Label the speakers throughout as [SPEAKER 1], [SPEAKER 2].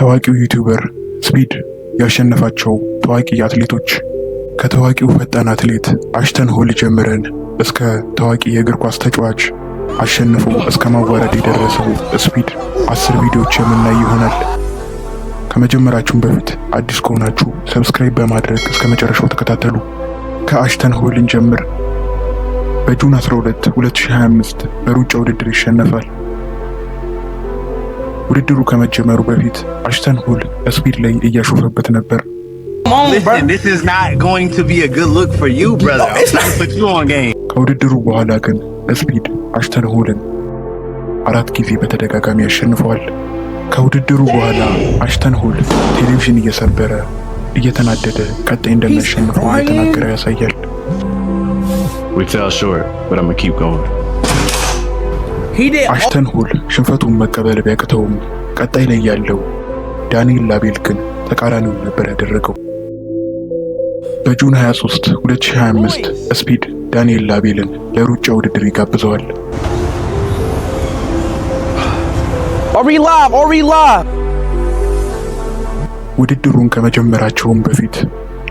[SPEAKER 1] ታዋቂው ዩቲዩበር ስፒድ ያሸነፋቸው ታዋቂ አትሌቶች ከታዋቂው ፈጣን አትሌት አሽተን ሆል ጀምረን እስከ ታዋቂ የእግር ኳስ ተጫዋች አሸንፎ እስከ ማዋረድ የደረሰው ስፒድ 10 ቪዲዮዎች የምናይ ይሆናል። ከመጀመራችሁም በፊት አዲስ ከሆናችሁ ሰብስክራይብ በማድረግ እስከ መጨረሻው ተከታተሉ። ከአሽተን ሆልን ጀምር። በጁን 12 2025 በሩጫ ውድድር ይሸነፋል። ውድድሩ ከመጀመሩ በፊት አሽተን ሆል ስፒድ ላይ እያሾፈበት ነበር።
[SPEAKER 2] Listen, this is not going to be a good look for you, brother. It's not put you on game.
[SPEAKER 1] ከውድድሩ በኋላ ግን ስፒድ አሽተን ሆልን 4 ጊዜ በተደጋጋሚ ያሸንፈዋል። ከውድድሩ በኋላ አሽተን ሆል ቴሌቪዥን እየሰበረ እየተናደደ ቀጣይ እንደሚያሸንፈው እየተናገረ ያሳያል።
[SPEAKER 3] We fell short, but I'm gonna keep going.
[SPEAKER 1] አሽተን ሆል ሽንፈቱን መቀበል ቢያቅተውም ቀጣይ ላይ ያለው ዳንኤል ላቤል ግን ተቃራኒውን ነበር ያደረገው። በጁን 23 2025 ስፒድ ዳንኤል ላቤልን ለሩጫ ውድድር ይጋብዘዋል። ውድድሩን ከመጀመራቸውም በፊት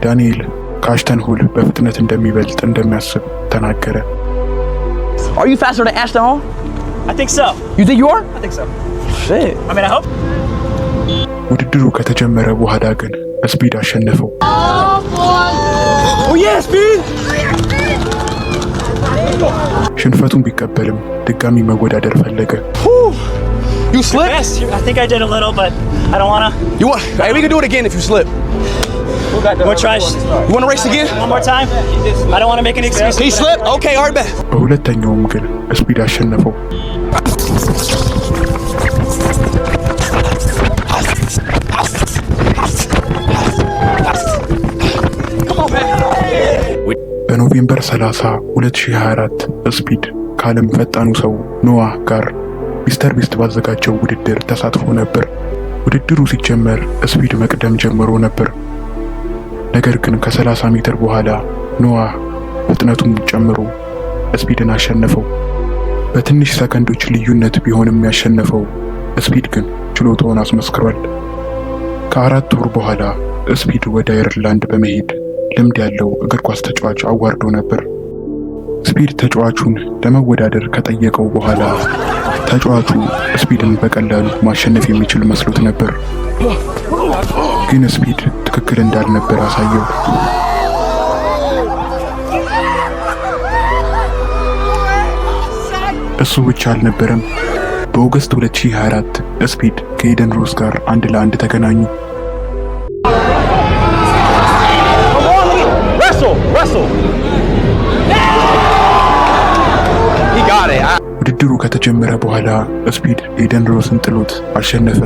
[SPEAKER 1] ዳንኤል ከአሽተን ሆል በፍጥነት እንደሚበልጥ እንደሚያስብ ተናገረ።
[SPEAKER 4] Are you faster than Ashton Hall?
[SPEAKER 5] I think so.
[SPEAKER 4] You think you are?
[SPEAKER 5] I think so.
[SPEAKER 4] Shit.
[SPEAKER 5] I mean, I hope.
[SPEAKER 1] ውድድሩ ከተጀመረ በኋላ ግን ስፒድ አሸነፈው።
[SPEAKER 4] Oh yeah, Speed!
[SPEAKER 1] ሽንፈቱን ቢቀበልም ድጋሚ መወዳደር ፈለገ።
[SPEAKER 4] You slipped?
[SPEAKER 5] Yes, I think I did a little, but I don't wanna.
[SPEAKER 4] You want? Hey, we can do it again if you slip.
[SPEAKER 5] We'll try.
[SPEAKER 4] You wanna race again?
[SPEAKER 5] One more time. I don't wanna make an excuse.
[SPEAKER 4] He slipped? Okay, all right, bet.
[SPEAKER 1] በሁለተኛውም ግን ስፒድ አሸነፈው። በኖቬምበር 30 2024 ስፒድ ከዓለም ፈጣኑ ሰው ኖዋህ ጋር ሚስተር ቢስት ባዘጋጀው ውድድር ተሳትፎ ነበር። ውድድሩ ሲጀመር ስፒድ መቅደም ጀምሮ ነበር። ነገር ግን ከ30 ሜትር በኋላ ኖዋህ ፍጥነቱን ጨምሮ ስፒድን አሸነፈው። በትንሽ ሰከንዶች ልዩነት ቢሆንም ያሸነፈው ስፒድ ግን ችሎታውን አስመስክሯል። ከ4 ወር በኋላ ስፒድ ወደ አየርላንድ በመሄድ ልምድ ያለው እግር ኳስ ተጫዋች አዋርዶ ነበር። ስፒድ ተጫዋቹን ለመወዳደር ከጠየቀው በኋላ ተጫዋቹ ስፒድን በቀላሉ ማሸነፍ የሚችል መስሎት ነበር። ግን ስፒድ ትክክል እንዳልነበር አሳየው። እሱ ብቻ አልነበረም። በኦገስት 2024 ስፒድ ከኤደን ሮስ ጋር 1 ለ1 ተገናኙ። ውድድሩ ከተጀመረ በኋላ ስፒድ ኤደን ሮስን ጥሎት አሸነፈ።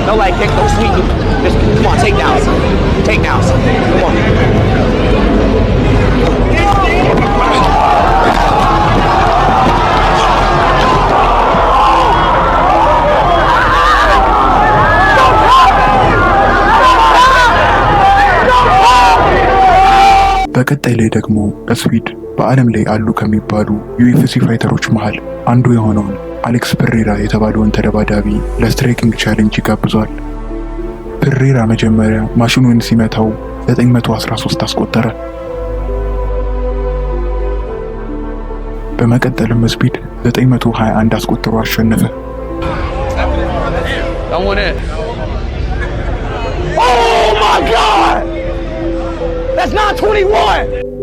[SPEAKER 4] No, like, take no sweet. Just, come on, take downs. Take downs. Come on.
[SPEAKER 1] በቀጣይ ላይ ደግሞ ስፒድ በዓለም ላይ አሉ ከሚባሉ ዩኤፍሲ ፋይተሮች መሃል አንዱ የሆነውን አሌክስ ፔሬራ የተባለውን ተደባዳቢ ለስትራይኪንግ ቻሌንጅ ይጋብዘዋል። ፔሬራ መጀመሪያ ማሽኑን ሲመታው 913 አስቆጠረ። በመቀጠልም ስፒድ 921 አስቆጥሮ አሸነፈ።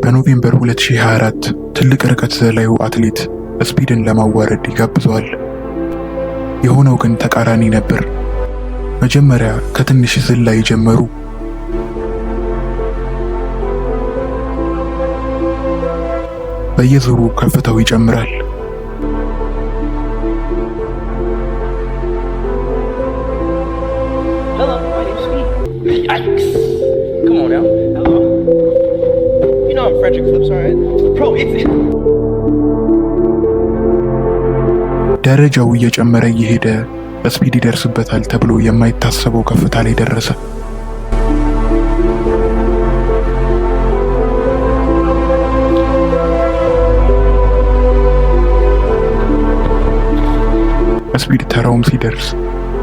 [SPEAKER 1] በኖቬምበር 2024 ትልቅ ርቀት ዘላዩ አትሌት ስፒድን ለማዋረድ ይጋብዘዋል። የሆነው ግን ተቃራኒ ነበር። መጀመሪያ ከትንሽ ዝላይ ጀመሩ። በየዙሩ ከፍታው ይጨምራል። ደረጃው እየጨመረ እየሄደ ስፒድ ይደርስበታል ተብሎ የማይታሰበው ከፍታ ላይ ደረሰ። ስፒድ ተራውም ሲደርስ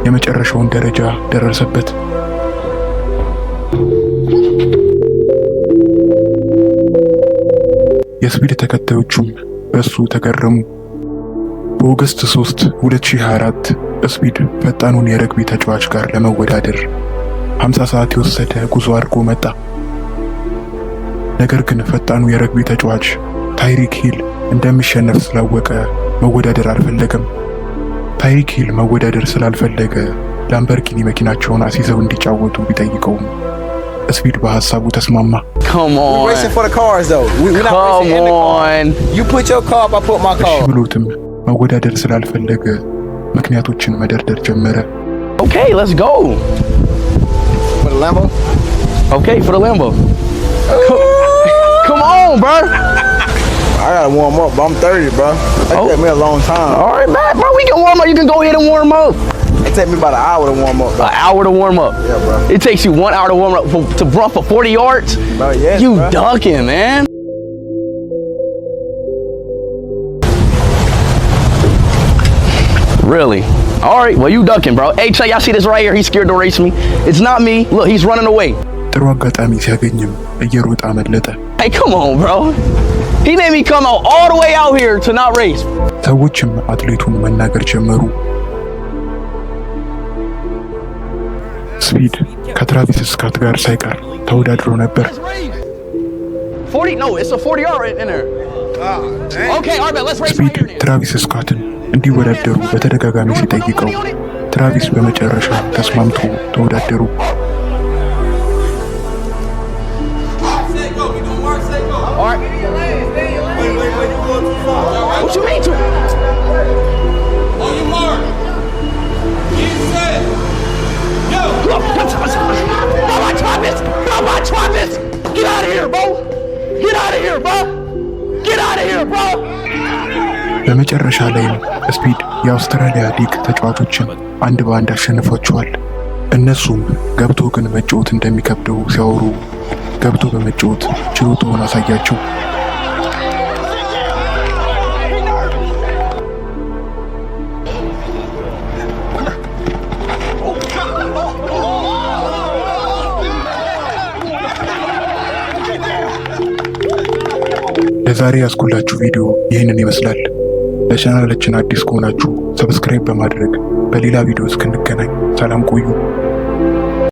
[SPEAKER 1] የመጨረሻውን ደረጃ ደረሰበት። የስፒድ ተከታዮቹም በሱ ተገረሙ። በኦገስት 3 2024 ስፒድ ፈጣኑን የረግቢ ተጫዋች ጋር ለመወዳደር 50 ሰዓት የወሰደ ጉዞ አድርጎ መጣ። ነገር ግን ፈጣኑ የረግቢ ተጫዋች ታይሪክ ሂል እንደሚሸነፍ ስላወቀ መወዳደር አልፈለገም። ታይሪክ ሂል መወዳደር ስላልፈለገ ላምበርጊኒ መኪናቸውን አስይዘው እንዲጫወቱ ቢጠይቀውም ስፒድ በሐሳቡ ተስማማ።
[SPEAKER 6] We're racing for the cars though. We're not racing in the car. You put your car up, I put my car.
[SPEAKER 1] ብሎትም መወዳደር ስላልፈለገ ምክንያቶችን መደርደር ጀመረ።
[SPEAKER 7] Okay, let's go.
[SPEAKER 6] For the Lambo?
[SPEAKER 7] Okay, for the Lambo. Come on, bro.
[SPEAKER 6] I gotta warm up, bro. I'm 30, bro. That took me a long time.
[SPEAKER 7] All right, man, bro. We can warm up. You can go ahead and warm up.
[SPEAKER 6] It take me about an hour to warm up, bro.
[SPEAKER 7] An hour to warm up?
[SPEAKER 6] Yeah, bro.
[SPEAKER 7] It takes you 1 hour to warm up to run for 40 yards?
[SPEAKER 6] Bro, yes,
[SPEAKER 7] you
[SPEAKER 6] bro.
[SPEAKER 7] dunking, man. Really? All right, well, you ducking, bro. Hey, Trey, y'all see this right here? He's scared to race me. It's not me. Look, he's running away.
[SPEAKER 1] ጥሩ አጋጣሚ ሲያገኝም እየሮጠ አመለጠ።
[SPEAKER 7] Hey, come on, bro. He made me come out all the way out here to not race.
[SPEAKER 1] ሰዎችም አትሌቱን መናገር ጀመሩ። ስፒድ ከትራቪስ ስኮት ጋር ሳይቀር ተወዳድሮ ነበር።
[SPEAKER 7] 40? No, it's a 40 right in there. Okay, all right, man, let's race
[SPEAKER 1] ስፒድ
[SPEAKER 7] right here then.
[SPEAKER 1] ትራቪስ ስኮትን እንዲወዳደሩ በተደጋጋሚ ሲጠይቀው ትራቪስ በመጨረሻ ተስማምቶ ተወዳደሩ።
[SPEAKER 7] All right. What you mean to?
[SPEAKER 8] On your mark. Get set. Go.
[SPEAKER 7] Look, bro, my Travis! Bro, my Travis! Get out of here, bro! Get out of here, bro! Get out of here, bro!
[SPEAKER 1] በመጨረሻ ላይ ስፒድ የአውስትራሊያ ሊግ ተጫዋቾችን አንድ በአንድ አሸንፏቸዋል። እነሱም ገብቶ ግን መጫወት እንደሚከብደው ሲያወሩ ገብቶ በመጫወት ችሎታውን አሳያቸው። ለዛሬ ያስኩላችሁ ቪዲዮ ይህንን ይመስላል። ለቻናላችን አዲስ ከሆናችሁ ሰብስክራይብ በማድረግ በሌላ ቪዲዮ እስክንገናኝ ሰላም ቆዩ።